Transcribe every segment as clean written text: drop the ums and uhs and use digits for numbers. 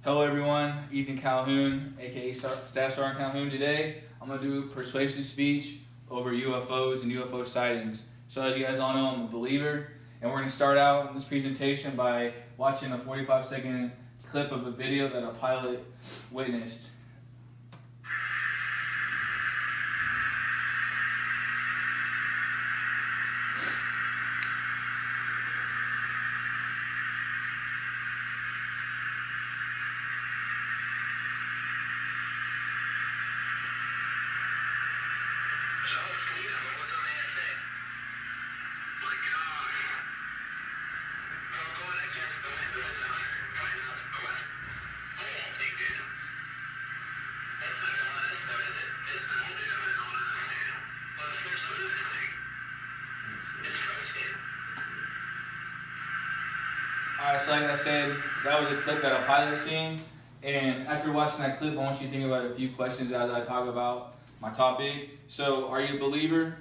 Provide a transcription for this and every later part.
Hello everyone, Ethan Calhoun, aka Staff Sergeant Calhoun. Today, I'm going to do persuasive speech over UFOs and UFO sightings. So as you guys all know, I'm a believer, and we're going to start out this presentation by watching a 45-second clip of a video that a pilot witnessed. Alright, so like I said, that was a clip that a pilot seen, and after watching that clip, I want you to think about a few questions as I talk about my topic. So, are you a believer?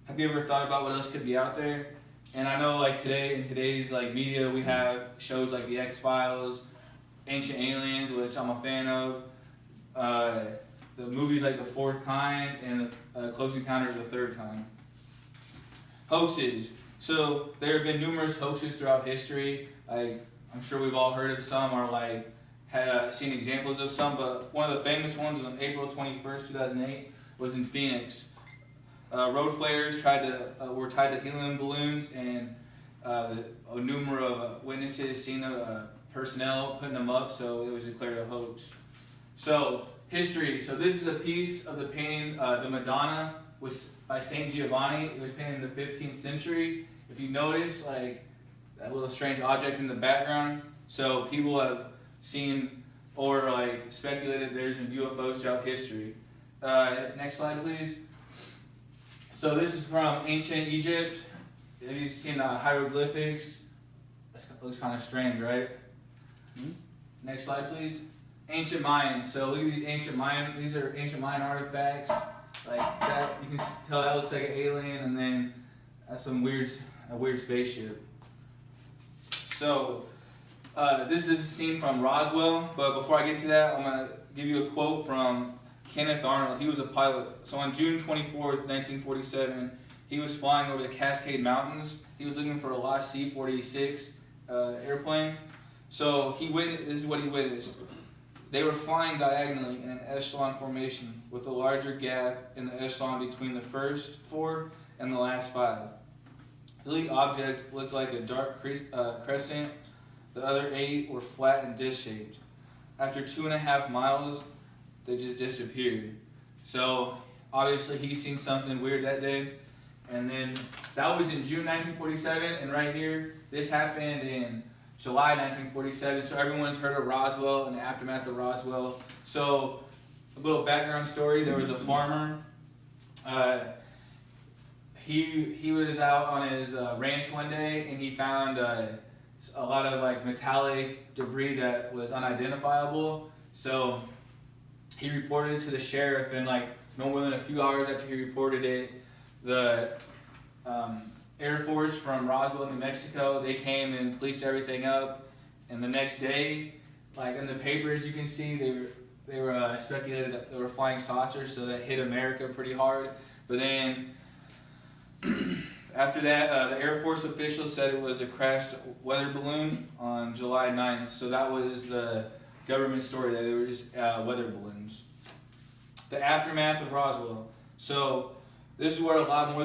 Have you ever thought about what else could be out there? And I know like today, in today's like media, we have shows like the X-Files, Ancient Aliens, which I'm a fan of, the movies like The Fourth Kind, and Close Encounter of the Third Kind. Hoaxes. So there have been numerous hoaxes throughout history. Like, I'm sure we've all heard of some, or like had seen examples of some, but one of the famous ones on April 21st, 2008 was in Phoenix. Road flares were tied to helium balloons, and a number of witnesses seen personnel putting them up, so it was declared a hoax. So, history. So this is a piece of the painting, the Madonna, by Saint Giovanni. It was painted in the 15th century. If you notice, like, that little strange object in the background, so people have seen or like speculated there's been UFOs throughout history. Next slide, please. So this is from ancient Egypt. Have you seen hieroglyphics? That looks kind of strange, right? Next slide, please. Ancient Mayans. So look at these ancient Mayan. These are ancient Mayan artifacts. Like that, you can tell that looks like an alien, and then that's a weird spaceship. So this is a scene from Roswell. But before I get to that, I'm gonna give you a quote from Kenneth Arnold. He was a pilot. So on June 24th, 1947, he was flying over the Cascade Mountains. He was looking for a lost C-46 airplane. So this is what he witnessed. They were flying diagonally in an echelon formation with a larger gap in the echelon between the first four and the last five. The lead object looked like a dark crescent. The other 8 were flat and disc-shaped. After 2.5 miles, they just disappeared. So obviously he's seen something weird that day. And then that was in June 1947, and right here, this happened in July 1947. So everyone's heard of Roswell and the aftermath of Roswell. So a little background story: there was a farmer. He was out on his ranch one day, and he found a lot of like metallic debris that was unidentifiable. So he reported it to the sheriff, and like no more than a few hours after he reported it, the Air Force from Roswell, New Mexico, they came and policed everything up. And the next day, like in the papers, you can see they were speculated that they were flying saucers, so that hit America pretty hard. But then after that, the Air Force officials said it was a crashed weather balloon on July 9th. So that was the government story, that they were just weather balloons. The aftermath of Roswell. So this is where a lot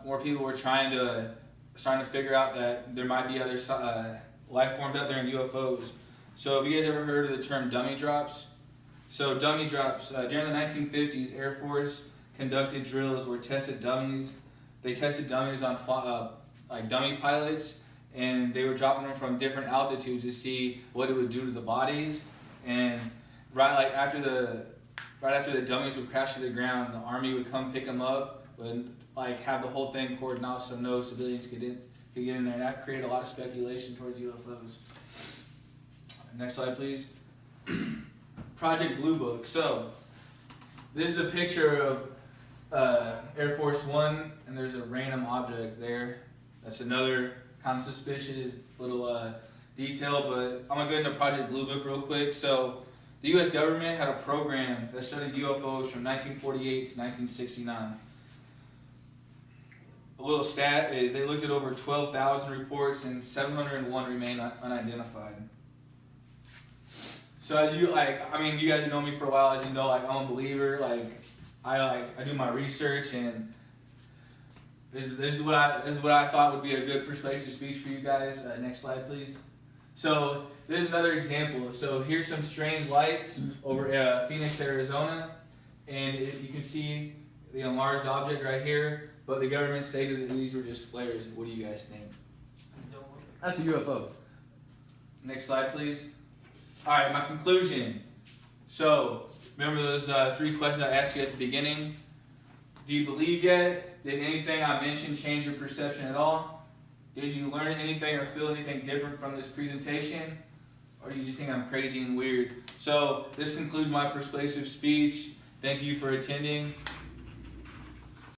more people were trying to figure out that there might be other life forms out there in UFOs. So have you guys ever heard of the term dummy drops? So dummy drops, during the 1950s, Air Force conducted drills where they tested dummies on like dummy pilots, and they were dropping them from different altitudes to see what it would do to the bodies. And right after the dummies would crash to the ground, the Army would come pick them up, would like have the whole thing cordoned off so no civilians could get in there. And that created a lot of speculation towards UFOs. Next slide, please. Project Blue Book. So this is a picture of Air Force One, and there's a random object there. That's another kind of suspicious little detail, but I'm gonna go into Project Blue Book real quick. So, the U.S. government had a program that studied UFOs from 1948 to 1969. A little stat is they looked at over 12,000 reports and 701 remain unidentified. So as you you guys have known me for a while. As you know, I'm a believer. I do my research, and this is what I thought would be a good persuasive speech for you guys. Next slide, please. So this is another example. So here's some strange lights over Phoenix, Arizona, and you can see the enlarged object right here. But the government stated that these were just flares. What do you guys think? That's a UFO. Next slide, please. All right, my conclusion. So, remember those 3 questions I asked you at the beginning? Do you believe yet? Did anything I mentioned change your perception at all? Did you learn anything or feel anything different from this presentation? Or do you just think I'm crazy and weird? So, this concludes my persuasive speech. Thank you for attending.